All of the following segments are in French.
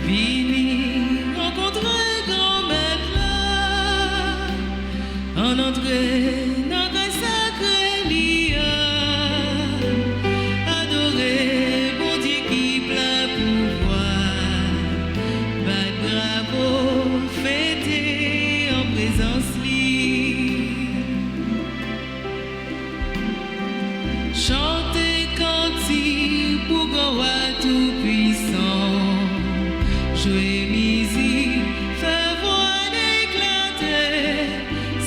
Vini rencontrer grand-mère là, en entrée dans le sacré lia, adorer bon Dieu qui plein pouvoir, bat bravo, fêter en présence li, chanter cantique pour grand roi tout puissant. Jouer musique, faire voix d'éclater,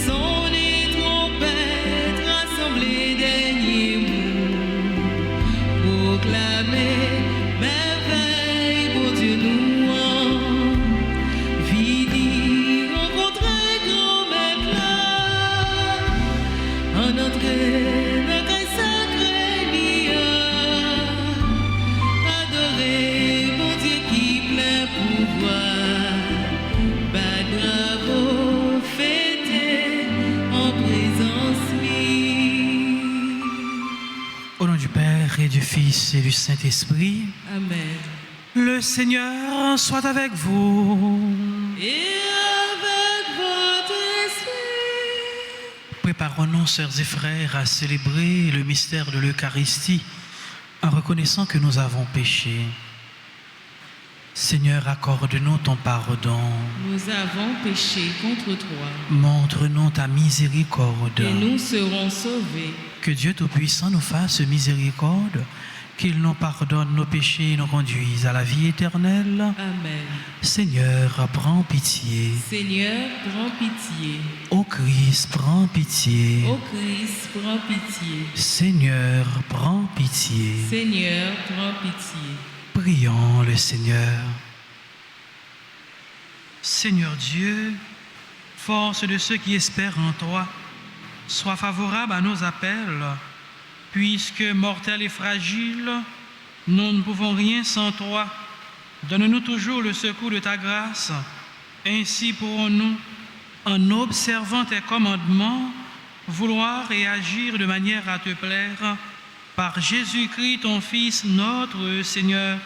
son et trompette, rassembler derniers mots, proclamer merveille pour Dieu nous en. Vini rencontrer grand-mère là, en entrée dans le sacré lia, adorer bon Dieu qui plein pouvoir, bat bravo, fêter en présence li. Au nom du Père et du Fils et du Saint-Esprit, Amen. le Seigneur soit avec vous. Et avec votre esprit. Préparons-nous, sœurs et frères, à célébrer le mystère de l'Eucharistie en reconnaissant que nous avons péché. Seigneur, accorde-nous ton pardon. Nous avons péché contre toi Montre-nous ta miséricorde. et nous serons sauvés. Que Dieu Tout-Puissant nous fasse miséricorde, qu'il nous pardonne nos péchés et nous conduise à la vie éternelle. Amen. Seigneur, prends pitié. Seigneur, prends pitié. Ô Christ, prends pitié. Ô Christ, prends pitié. Seigneur, prends pitié. Seigneur, prends pitié. Prions le Seigneur. Seigneur Dieu, force de ceux qui espèrent en toi, sois favorable à nos appels, puisque mortels et fragiles, nous ne pouvons rien sans toi. Donne-nous toujours le secours de ta grâce. Ainsi pourrons-nous, en observant tes commandements, vouloir et agir de manière à te plaire, par Jésus-Christ, ton Fils, notre Seigneur,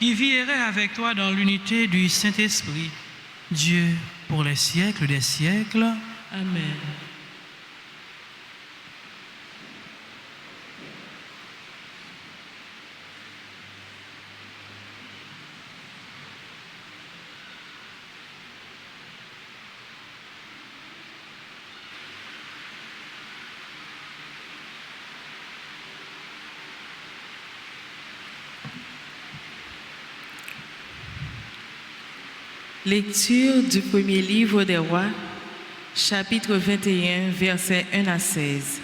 qui vit et règne avec toi dans l'unité du Saint-Esprit, Dieu pour les siècles des siècles. Amen. Lecture du premier livre des rois, chapitre 21, versets 1 à 16.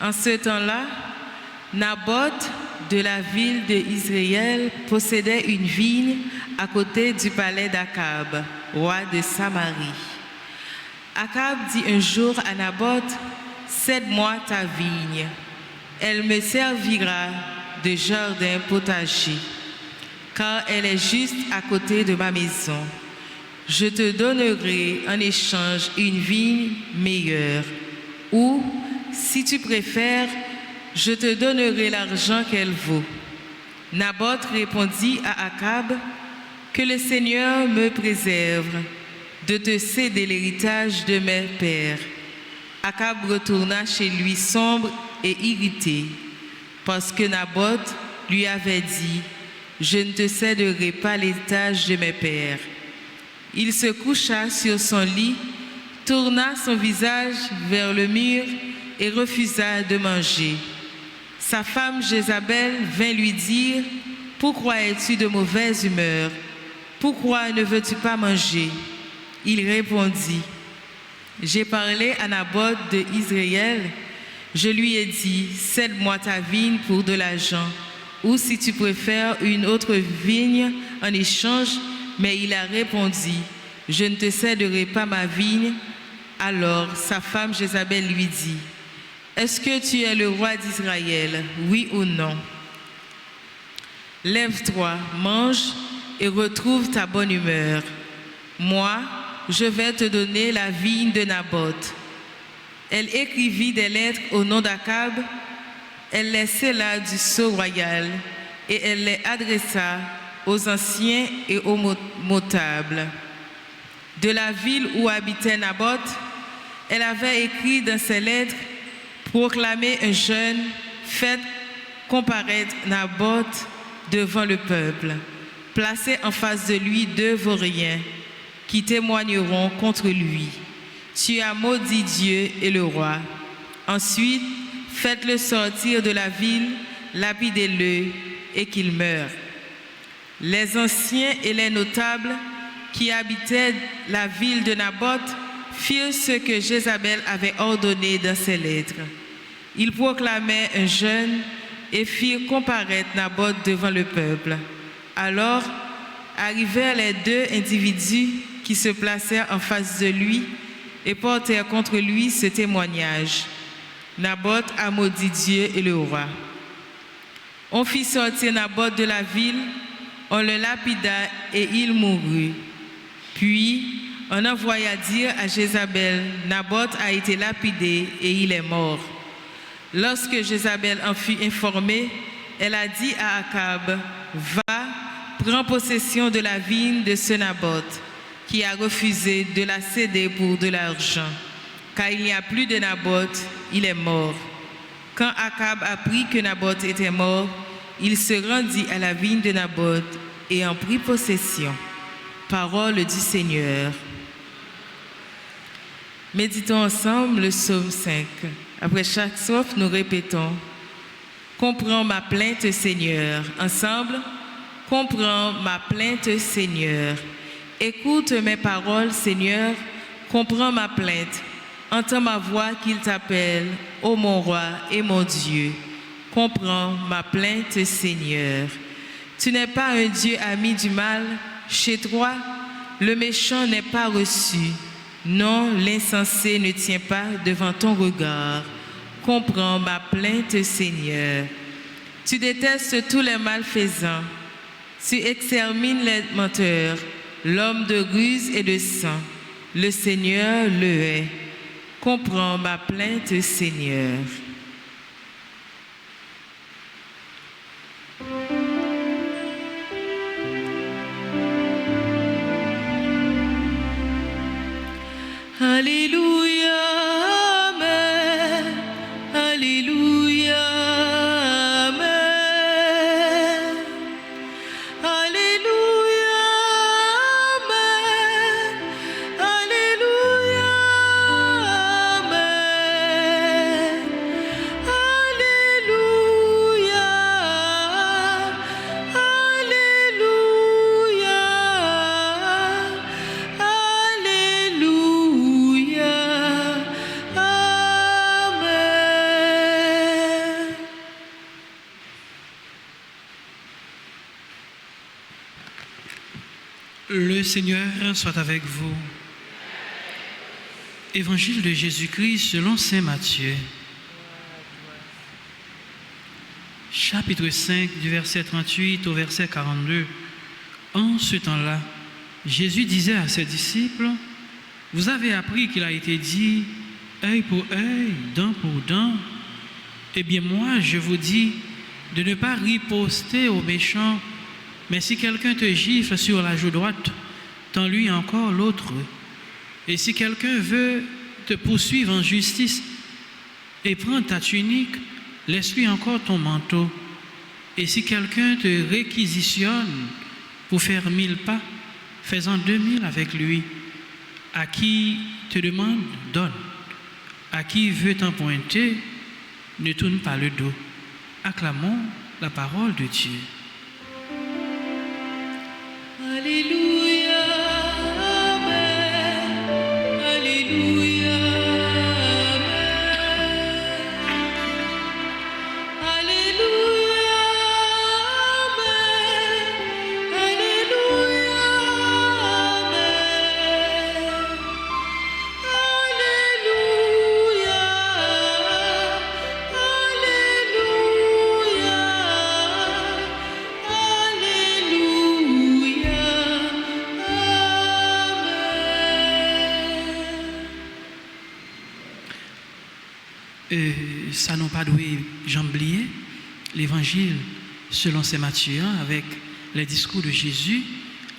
En ce temps-là, Naboth de la ville d'Israël possédait une vigne à côté du palais d'Akab, roi de Samarie. Akab dit un jour à Naboth, « Cède-moi ta vigne, elle me servira de jardin potager, car elle est juste à côté de ma maison. Je te donnerai en échange une vigne meilleure, ou, si tu préfères, je te donnerai l'argent qu'elle vaut. » Naboth répondit à Akab, « Que le Seigneur me préserve de te céder l'héritage de mes pères. » Akab retourna chez lui sombre et irrité, parce que Naboth lui avait dit, « Je ne te céderai pas l'héritage de mes pères. » Il se coucha sur son lit, tourna son visage vers le mur et refusa de manger. Sa femme Jézabel vint lui dire, « Pourquoi es-tu de mauvaise humeur? Pourquoi ne veux-tu pas manger? » Il répondit, « J'ai parlé à Naboth de Israël. Je lui ai dit, cède-moi ta vigne pour de l'argent, ou si tu préfères une autre vigne en échange. » Mais il a répondu, « Je ne te céderai pas ma vigne. » Alors sa femme Jézabel lui dit, « Est-ce que tu es le roi d'Israël, oui ou non? Lève-toi, mange et retrouve ta bonne humeur. Moi, je vais te donner la vigne de Naboth. » Elle écrivit des lettres au nom d'Akab, elle les scella du sceau royal et elle les adressa aux anciens et aux notables. De la ville où habitait Naboth, elle avait écrit dans ses lettres: proclamez un jeûne, faites comparaître Naboth devant le peuple. Placez en face de lui 2 vauriens qui témoigneront contre lui. Tu as maudit Dieu et le roi. Ensuite, faites-le sortir de la ville, lapidez-le et qu'il meure. Les anciens et les notables qui habitaient la ville de Naboth firent ce que Jézabel avait ordonné dans ses lettres. Ils proclamaient un jeûne et firent comparaître Naboth devant le peuple. Alors arrivèrent les 2 individus qui se placèrent en face de lui et portèrent contre lui ce témoignage: Naboth a maudit Dieu et le roi. On fit sortir Naboth de la ville, on le lapida et il mourut. Puis on envoya dire à Jézabel: Naboth a été lapidé et il est mort. Lorsque Jézabel en fut informée, elle a dit à Akab: va, prends possession de la vigne de ce Naboth, qui a refusé de la céder pour de l'argent, car il n'y a plus de Naboth, il est mort. Quand Akab apprit que Naboth était mort, il se rendit à la vigne de Naboth et en prit possession. Parole du Seigneur. Méditons ensemble le psaume 5. Après chaque strophe, nous répétons: comprends ma plainte, Seigneur. Ensemble, comprends ma plainte, Seigneur. Écoute mes paroles, Seigneur. Comprends ma plainte. Entends ma voix qu'il t'appelle, ô mon roi et mon Dieu. Comprends ma plainte, Seigneur. Tu n'es pas un Dieu ami du mal. Chez toi, le méchant n'est pas reçu. Non, l'insensé ne tient pas devant ton regard. Comprends ma plainte, Seigneur. Tu détestes tous les malfaisants. Tu extermines les menteurs, l'homme de ruse et de sang. Le Seigneur le hait. Comprends ma plainte, Seigneur. Alléluia, Amen. Alléluia, Amen. Alléluia, Amen. Alléluia, Amen. Alléluia, Alléluia, Alléluia, Amen. Le Seigneur soit avec vous. Évangile de Jésus-Christ selon saint Matthieu. Chapitre 5 du verset 38 au verset 42. En ce temps-là, Jésus disait à ses disciples: vous avez appris qu'il a été dit œil pour œil, dent pour dent. Eh bien moi, je vous dis de ne pas riposter aux méchants, mais si quelqu'un te gifle sur la joue droite, tends-lui encore l'autre. Et si quelqu'un veut te poursuivre en justice et prendre ta tunique, laisse-lui encore ton manteau. Et si quelqu'un te réquisitionne pour faire 1000 pas, fais-en 2000 avec lui. À qui te demande, donne. À qui veut t'emprunter, ne tourne pas le dos. Acclamons la parole de Dieu. Alléluia, Amen. Alléluia, Amen. Alléluia, Amen. Alléluia, Amen. Alléluia, Alléluia, Alléluia, Amen. Ça n'a pas doué j'oublié l'évangile selon saint Matthieu avec les discours de Jésus,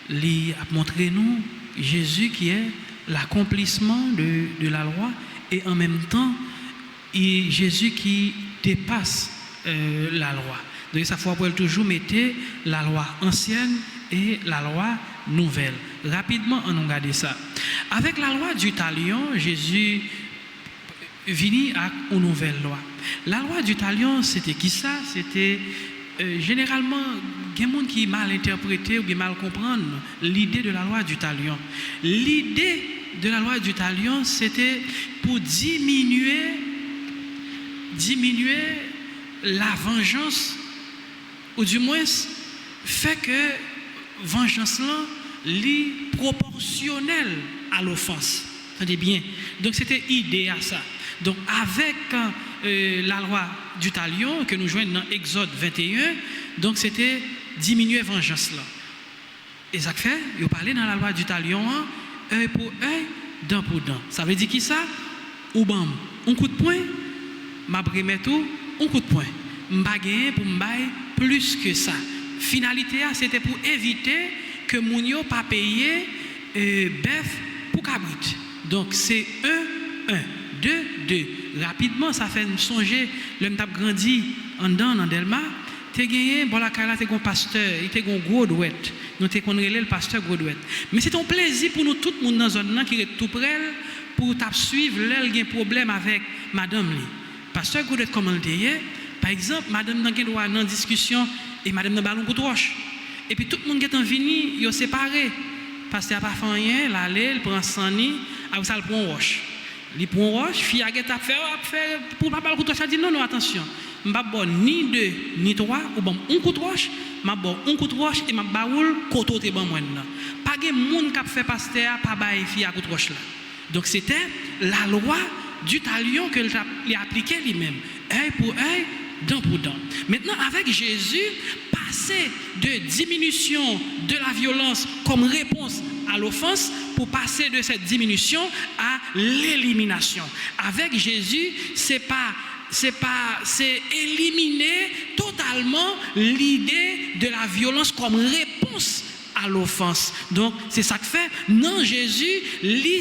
il a montré nous Jésus qui est l'accomplissement de la loi et en même temps Jésus qui dépasse la loi. Donc ça faut toujours mettre la loi ancienne et la loi nouvelle. Rapidement, on regarde ça. Avec la loi du talion, Jésus vini à une nouvelle loi. La loi du talion, c'était qui ça? C'était généralement, il y a des gens qui mal interprété ou qui mal comprendre l'idée de la loi du talion. L'idée de la loi du talion, c'était pour diminuer la vengeance, ou du moins fait que vengeance là est proportionnelle à l'offense. Entendez bien. Donc c'était idée à ça. Donc avec la loi du talion que nous joignons dans Exode 21, donc c'était diminuer vengeance là. Et ça fait, il parlait dans la loi du talion, œil pour œil, dent pour dent. Ça veut dire qui ça? Ou bam, un coup de poing, m'a remet tout, un coup de poing. M'ba gagner pour m'bailler plus que ça. Finalité c'était pour éviter que mounio pas payer bœuf pour cabrit. Donc c'est 1 2 rapidement ça fait me songer le m'tap grandi en dedans dans Delma, t'es gagné bon la kala t'es un pasteur, il t'es un gros douette. Nous t'es connait le pasteur gros douette. Mais c'est un plaisir pour nous tout le monde dans zone là qui est tout près pour t'a suivre l'elle gain problème avec madame li. Pasteur gros douette comment le par exemple, madame dans une discussion et madame dans ballon coup de roche. Et puis tout le monde qui est venu, ils sont séparés. Parce qu'il n'y a pas fait rien, l'aller, il prend son nid, après ça, il prend roche. Il prend roche, fille a fait pour pas ballon coup de roche, elle dit non, attention. Je ne vais pas ni 2, ni 3, ou bon, un coup de roche, je vais un coup de roche et je vais baoul, côté de bon moi. Pas de monde qui a fait pasteur, pas bail fille à coup de roche là. Donc c'était la loi du talion que il a appliqué lui-même. Œil pour œil, dent pour dent. Maintenant, avec Jésus, passer de diminution de la violence comme réponse à l'offense pour passer de cette diminution à l'élimination. Avec Jésus, c'est éliminer totalement l'idée de la violence comme réponse à l'offense. Donc, c'est ça que fait. Non, Jésus,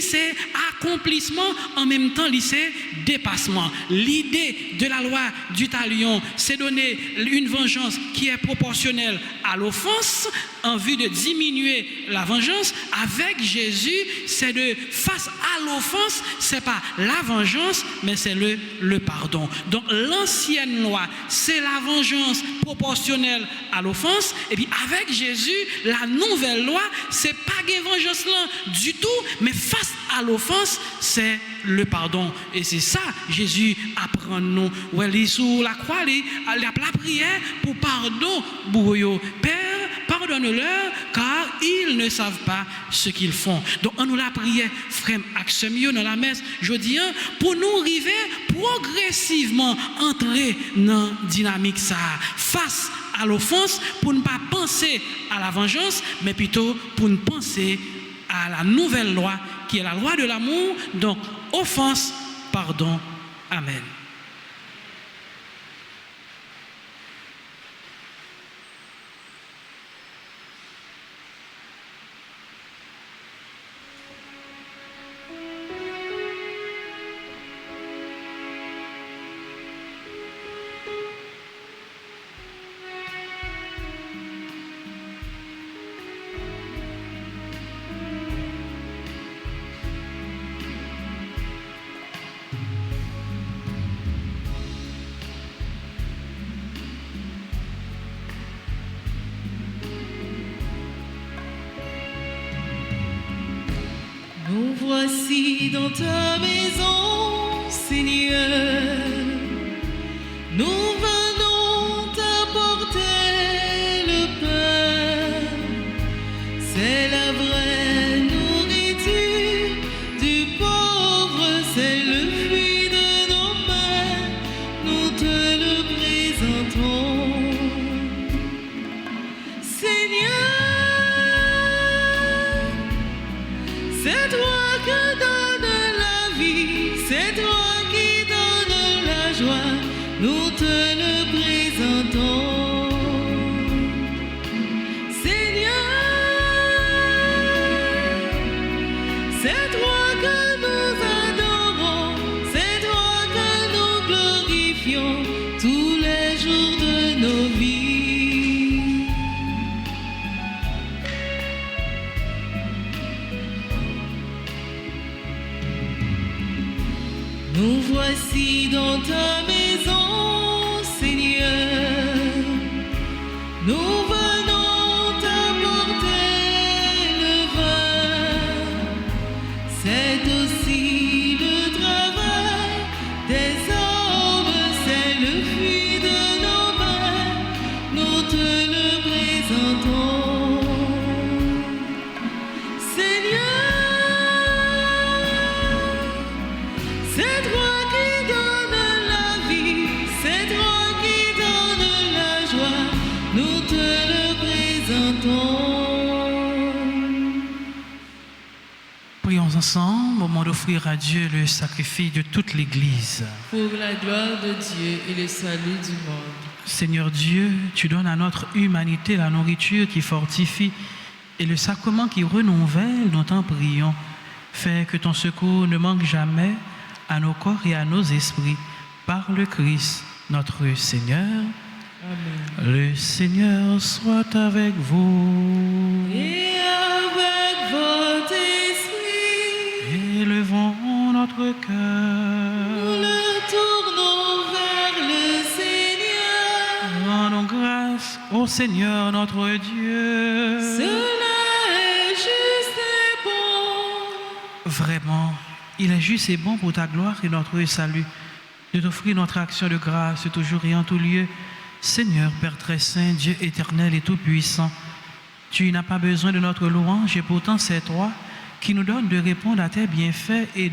c'est accomplissement, en même temps, c'est dépassement. L'idée de la loi du talion, c'est donner une vengeance qui est proportionnelle à l'offense en vue de diminuer la vengeance. Avec Jésus, c'est de face à l'offense, c'est pas la vengeance, mais c'est le pardon. Donc, l'ancienne loi, c'est la vengeance proportionnelle à l'offense. Et puis, avec Jésus, la nouvelle loi, c'est pas une vengeance là du tout, mais face à l'offense, c'est le pardon. Et c'est ça, Jésus apprend nous. Il est sous la croix, il a la prière pour pardon. Père, pardonne-leur, car ils ne savent pas ce qu'ils font. Donc, on nous la prière, frère, action mieux dans la messe, je dis, pour nous arriver progressivement entrer dans la dynamique ça, face à l'offense, pour ne pas penser à la vengeance, mais plutôt pour ne penser à la nouvelle loi, qui est la loi de l'amour. Donc, offense, pardon, amen. Nous voici dans ta maison, Seigneur. Nous venons t'apporter le pain. C'est la vraie nourriture du pauvre, c'est le fruit de nos mains. Nous te le présentons, Seigneur. C'est toi qui donnes la vie, c'est toi qui donnes la joie, nous te le présentons. Seigneur, sanctifions tous les jours de nos vies. Nous voici dans ta maison, Seigneur. Nous venons t'apporter le vin. C'est aussi le travail des hommes, c'est le fruit de nos mains. Nous te le présentons. Seigneur, c'est toi qui donnes la vie, c'est toi qui donnes la joie. Nous te le présentons. Prions ensemble au moment d'offrir à Dieu le sacrifice de toute l'Église. Pour la gloire de Dieu et le salut du monde. Seigneur Dieu, tu donnes à notre humanité la nourriture qui fortifie et le sacrement qui renouvelle, nous t'en prions. Fais que ton secours ne manque jamais à nos corps et à nos esprits, par le Christ, notre Seigneur. Amen. Le Seigneur soit avec vous. Et avec votre esprit, Élevons notre nous cœur. le tournons vers le Seigneur. Rendons grâce au Seigneur notre Dieu. Cela est juste et bon. Vraiment, il est juste et bon pour ta gloire et notre salut de t'offrir notre action de grâce toujours et en tout lieu. Seigneur, Père très saint, Dieu éternel et tout-puissant, tu n'as pas besoin de notre louange et pourtant c'est toi qui nous donnes de répondre à tes bienfaits et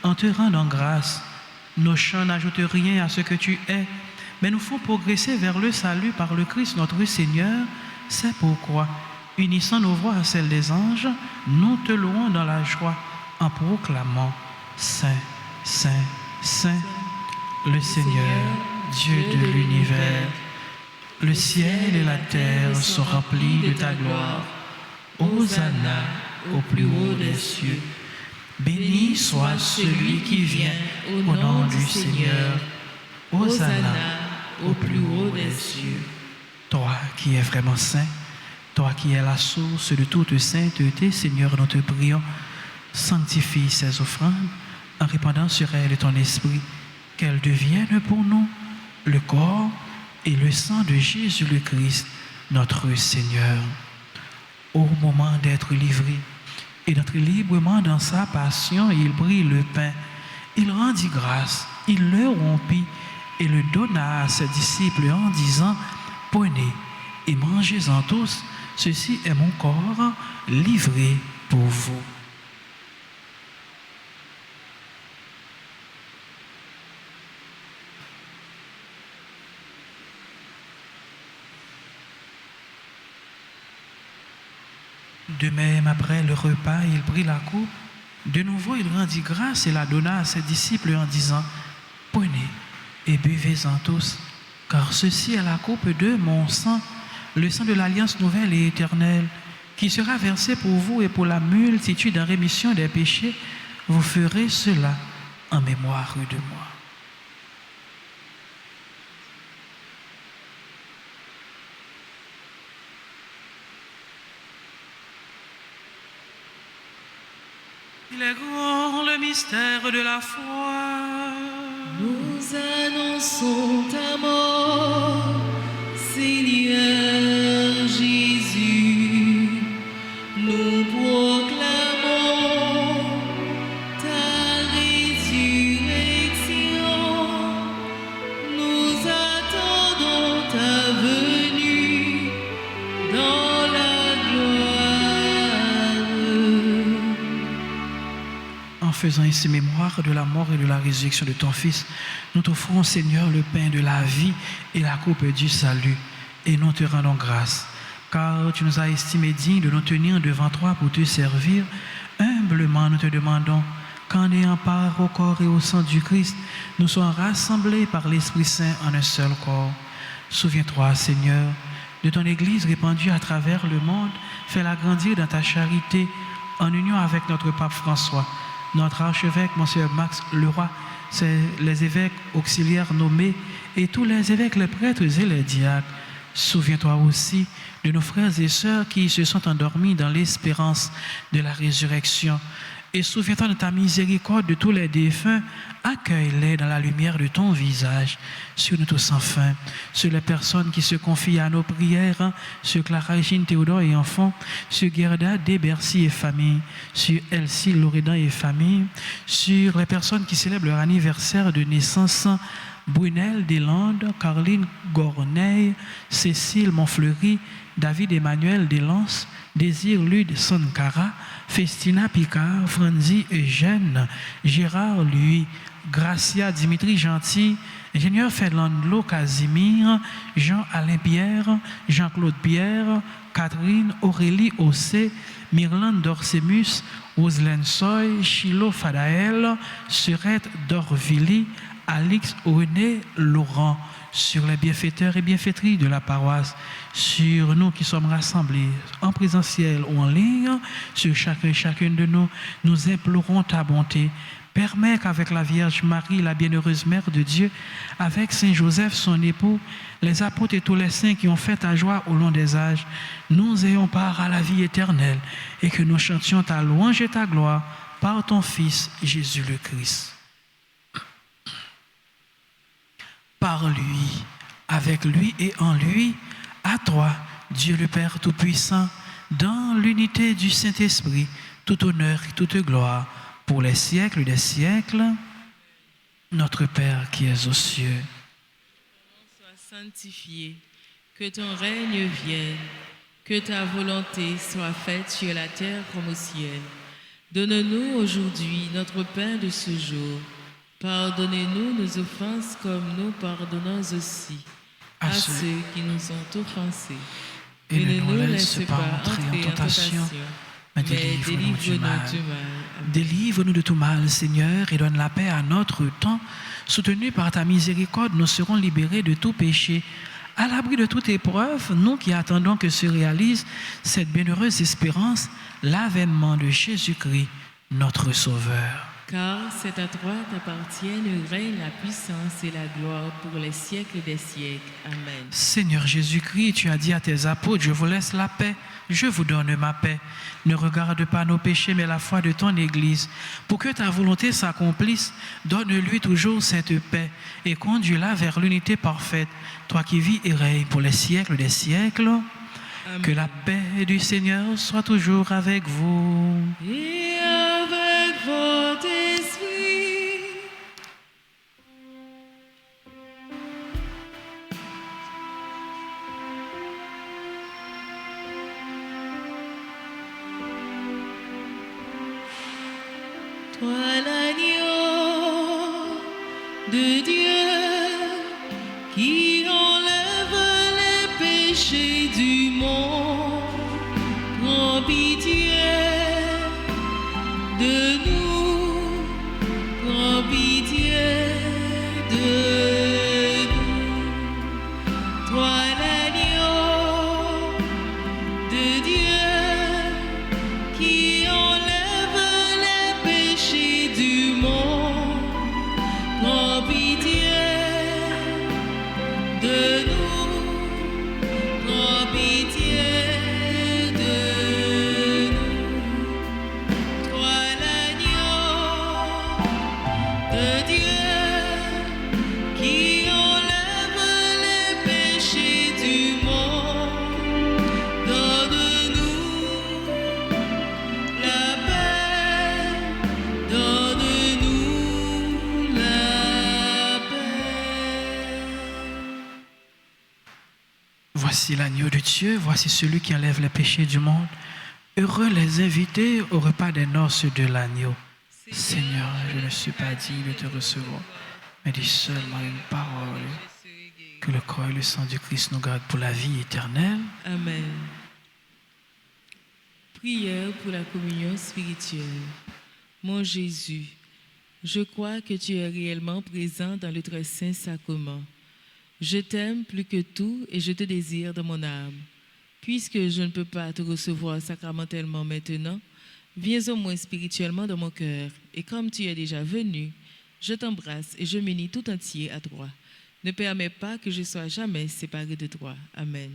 en te rendant grâce. Nos chants n'ajoutent rien à ce que tu es, mais nous font progresser vers le salut par le Christ notre Seigneur. C'est pourquoi, unissant nos voix à celles des anges, nous te louons dans la joie en proclamant Saint, Saint, Saint, le Seigneur, Dieu de l'univers. Le ciel et la terre sont remplis de ta gloire. Hosanna au plus haut des cieux. Béni soit celui qui vient au nom du Seigneur. Hosanna au plus haut des cieux. Toi qui es vraiment saint, toi qui es la source de toute sainteté, Seigneur, nous te prions, sanctifie ces offrandes en répandant sur elles ton esprit, qu'elles deviennent pour nous le corps et le sang de Jésus le Christ, notre Seigneur. Au moment d'être livré et d'être librement dans sa passion, il prit le pain, il rendit grâce, il le rompit et le donna à ses disciples en disant, prenez et mangez-en tous, ceci est mon corps livré pour vous. De même, après le repas, il prit la coupe. De nouveau, il rendit grâce et la donna à ses disciples en disant, prenez et buvez-en tous, car ceci est la coupe de mon sang, le sang de l'alliance nouvelle et éternelle, qui sera versé pour vous et pour la multitude en rémission des péchés. Vous ferez cela en mémoire de moi. Il est grand le mystère de la foi. Nous annonçons ta mort, Seigneur Jésus. Nous proclamons ta résurrection. Nous attendons ta venue dans la gloire. En faisant ici mémoire de la mort et de la résurrection de ton Fils, nous t'offrons, Seigneur, le pain de la vie et la coupe du salut, et nous te rendons grâce, car tu nous as estimés dignes de nous tenir devant toi pour te servir. Humblement, nous te demandons qu'en ayant part au corps et au sang du Christ, nous soyons rassemblés par l'Esprit Saint en un seul corps. Souviens-toi, Seigneur, de ton Église répandue à travers le monde. Fais-la grandir dans ta charité, en union avec notre pape François, notre archevêque, Monseigneur Max Leroy, c'est les évêques auxiliaires nommés et tous les évêques, les prêtres et les diacres. Souviens-toi aussi de nos frères et sœurs qui se sont endormis dans l'espérance de la résurrection. Et souviens-toi de ta miséricorde de tous les défunts. Accueille-les dans la lumière de ton visage. Sur nous tous enfin, sur les personnes qui se confient à nos prières, sur Clara, Régine, Théodore et enfants, sur Gerda, Desbercy et famille, sur Elsie, Loredan et famille, sur les personnes qui célèbrent leur anniversaire de naissance, Brunel Deslandes, Caroline Gorneille, Cécile Montfleury, David Emmanuel Delance, Désir Lude Sankara, Festina Picard, Franzi Eugène, Gérard Louis, Gracia Dimitri Gentil, Ingénieur Fernando Casimir, Jean-Alain Pierre, Jean-Claude Pierre, Catherine Aurélie Ossé, Myrlande Dorsemus, Roselaine Soy, Chilo Fadael, Serette Dorvilly, Alix René Laurent, sur les bienfaiteurs et bienfaitries de la paroisse, sur nous qui sommes rassemblés en présentiel ou en ligne, sur chacun et chacune de nous, nous implorons ta bonté. Permets qu'avec la Vierge Marie, la bienheureuse Mère de Dieu, avec Saint Joseph, son époux, les apôtres et tous les saints qui ont fait ta joie au long des âges, nous ayons part à la vie éternelle et que nous chantions ta louange et ta gloire par ton Fils Jésus le Christ. Par lui, avec lui et en lui, à toi, Dieu le Père Tout-Puissant, dans l'unité du Saint-Esprit, tout honneur et toute gloire, pour les siècles des siècles, notre Père qui es aux cieux. Sois sanctifié, que ton règne vienne, que ta volonté soit faite sur la terre comme au ciel. Donne-nous aujourd'hui notre pain de ce jour. Pardonnez-nous nos offenses comme nous pardonnons aussi à ceux qui nous ont offensés. Et ne nous laisse pas entrer en tentation, mais délivre-nous du mal. Délivre-nous de tout mal, Seigneur, et donne la paix à notre temps. Soutenus par ta miséricorde, nous serons libérés de tout péché. À l'abri de toute épreuve, nous qui attendons que se réalise cette bienheureuse espérance, l'avènement de Jésus-Christ, notre Sauveur. Car c'est à toi t'appartiennent le règne, la puissance et la gloire pour les siècles des siècles. Amen. Seigneur Jésus-Christ, tu as dit à tes apôtres, je vous laisse la paix, je vous donne ma paix. Ne regarde pas nos péchés, mais la foi de ton Église. Pour que ta volonté s'accomplisse, donne-lui toujours cette paix et conduis-la vers l'unité parfaite. Toi qui vis et règnes pour les siècles des siècles, amen. Que la paix du Seigneur soit toujours avec vous. Et avec votre esprit. Toi l'agneau de Dieu qui enlève les péchés du monde, prends pitié de nous, prends pitié de nous. Toi l'agneau de Dieu qui enlève les péchés du monde, prends pitié de nous, prends pitié de nous. Toi l'agneau de Dieu qui enlève les péchés du monde, donne-nous la paix, donne-nous la paix. Voici l'agneau de Dieu, voici celui qui enlève les péchés du monde. Heureux les invités au repas des noces de l'agneau. Seigneur, je ne suis pas digne de te recevoir, mais dis seulement une parole, que le corps et le sang du Christ nous gardent pour la vie éternelle. Amen. Prière pour la communion spirituelle. Mon Jésus, je crois que tu es réellement présent dans le très saint sacrement. Je t'aime plus que tout et je te désire dans mon âme. Puisque je ne peux pas te recevoir sacramentellement maintenant, viens au moins spirituellement dans mon cœur. Et comme tu es déjà venu, Je t'embrasse et je m'unis tout entier à toi. Ne permets pas que je sois jamais séparé de toi. Amen.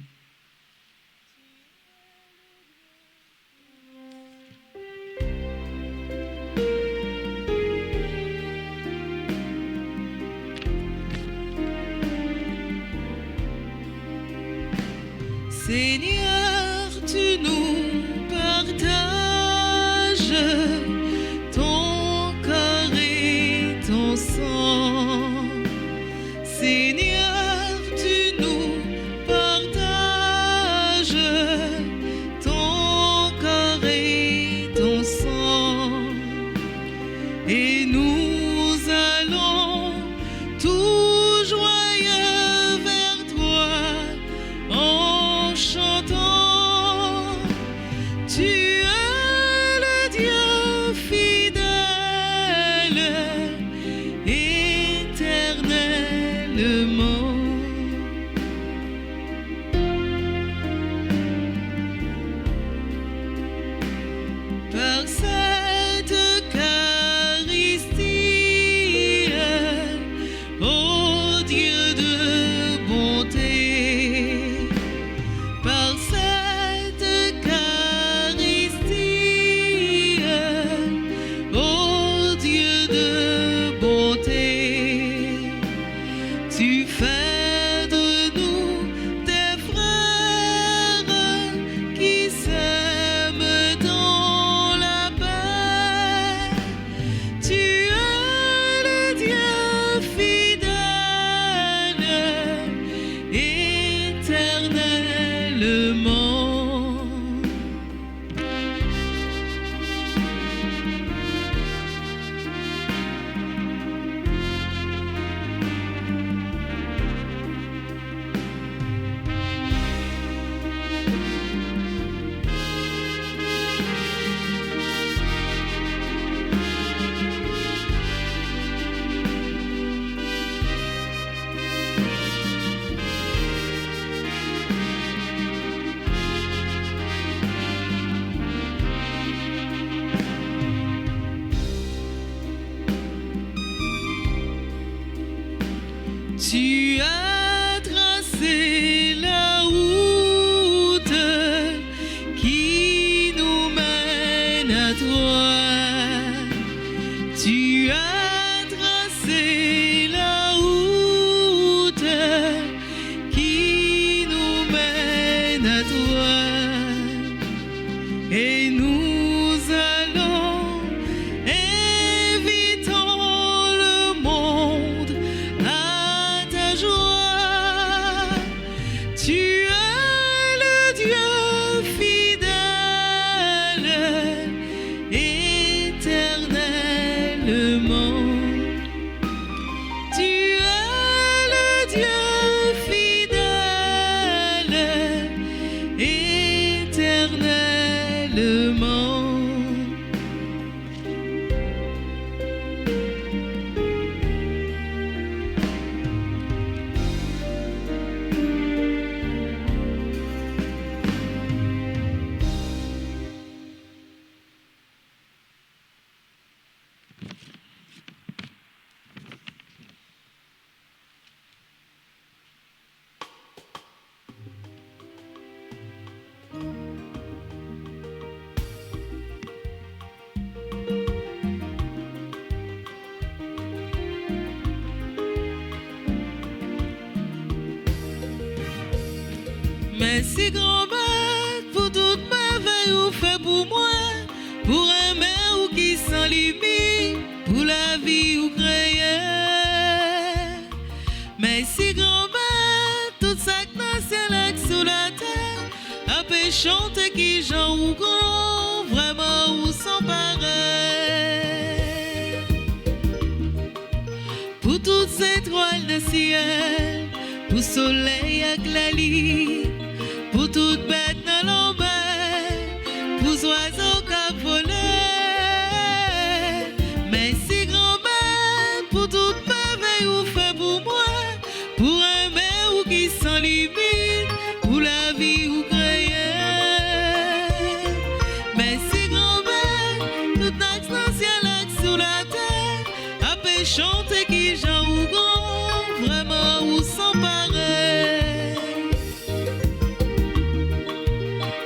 Seigneur, tu nous partages ton corps et ton sang. Seigneur, tu nous partages ton corps et ton sang. Et nous allons tout joyeux vers toi en chantant. Tu es le Dieu fidèle, éternellement. Par cette Eucharistie, ô Dieu de bonté, par cette Eucharistie, ô Dieu de bonté, tu fais de nous tes frères qui s'aiment dans la paix. Tu es le Dieu fidèle, éternellement. Tu as tracé la route qui nous mène à toi. Tu as tracé la route qui nous mène à toi. Et nous allons invitons le monde à ta joie. Tu es le Dieu fidèle, éternellement. Tu es le Dieu fidèle, éternellement. Merci grand-mère pour toute merveille ou fait pour moi, pour aimer ou qui sans limite, pour la vie ou créer. Merci grand-mère, tout ça que dans le ciel et sous la terre, à peu chanter qui j'en ou grand, vraiment ou sans pareil. Pour toutes ces étoiles de ciel, pour soleil avec la lune, pour toute bête dans l'envers, pour oiseaux qui volent. Merci grand-mère pour toute merveille ou fait pour moi, pour aimer ou qui sans limite, pour la vie ou créer. Merci grand-mère, toute axe dans le ciel et sous la terre, à pécher chanter qui j'en ou grand, vraiment ou sans pareil.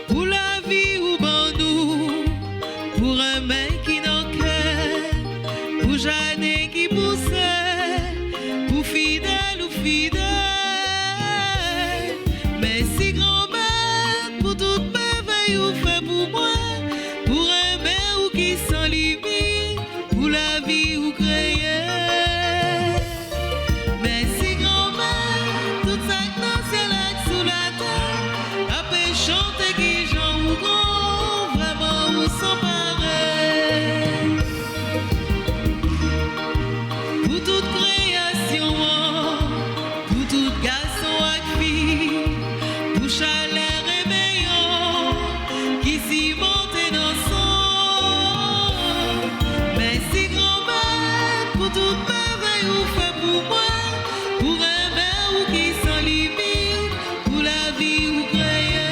Pour la vie ou ban nous, pour un mec qui n'en quête, pour Jeanne qui poussait, pour fidèle ou fidèle. Mais si grand-mère, pour toute merveille ou fait pour moi, pour aimer ou qui sans limite, pour la vie ou créer. Mais si grand-mère, tout ça dans ciel et sous la terre, après chanter qui j'en ou grand, vraiment ou sans pareil. Pour toute création, pour tout garçon et fille, pour chaleur et meilleur, qui s'y monte dans son. Mais si grand-mère, pour toute merveille ou fait pour moi, pour aimer ou qui sans limite, pour la vie ou créer.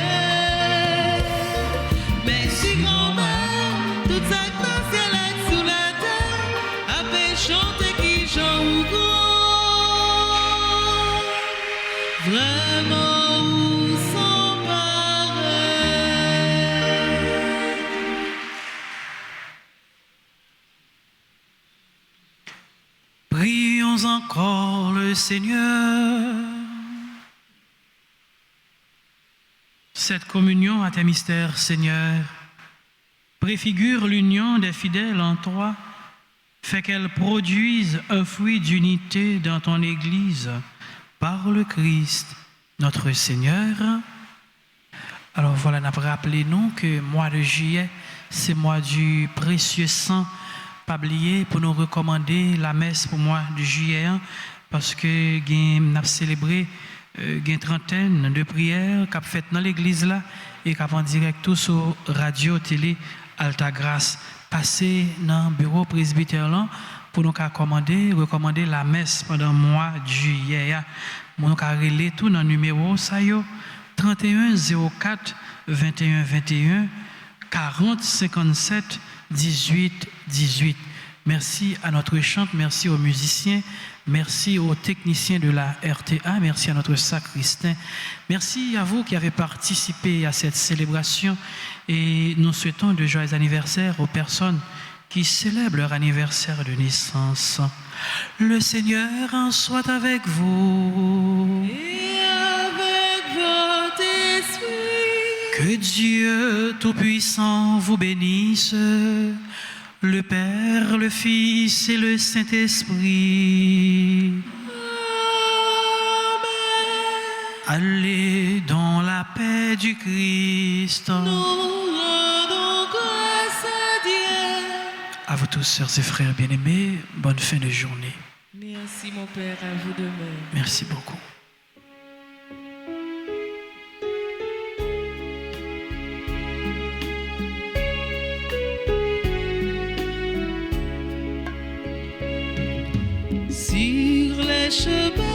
Mais si grand-mère, tout ça dans ciel et sous la terre, après chanter qui j'en ou grand, vraiment ou sans pareil. Prions encore le Seigneur. Cette communion à tes mystères, Seigneur, préfigure l'union des fidèles en toi, fait qu'elle produise un fruit d'unité dans ton Église par le Christ, notre Seigneur. Alors voilà, on a rappelé nous que mois de juillet, c'est mois du précieux sang. Pas oublier pour nous recommander la messe pour mois de juillet, parce que on a célébré une trentaine de prières qu'a fait dans l'église là et qu'a en direct tout sur radio télé Alta Grace. Passez dans le bureau presbytère là pour nous recommander la messe pendant le mois de juillet. Nous relais tout dans le numéro 31 04 21 21 40 57 18 18. Merci à notre chante, merci aux musiciens, merci aux techniciens de la RTA, merci à notre sacristain. Merci à vous qui avez participé à cette célébration et nous souhaitons de joyeux anniversaires aux personnes qui célèbrent leur anniversaire de naissance. Le Seigneur en soit avec vous. Et avec votre esprit. Que Dieu Tout-Puissant vous bénisse, le Père, le Fils et le Saint-Esprit. Amen. Allez dans la paix du Christ. Nous rendons grâce à Dieu. À vous tous, sœurs et frères bien-aimés, bonne fin de journée. Merci mon Père, à vous de même. Merci beaucoup. Sur les chemins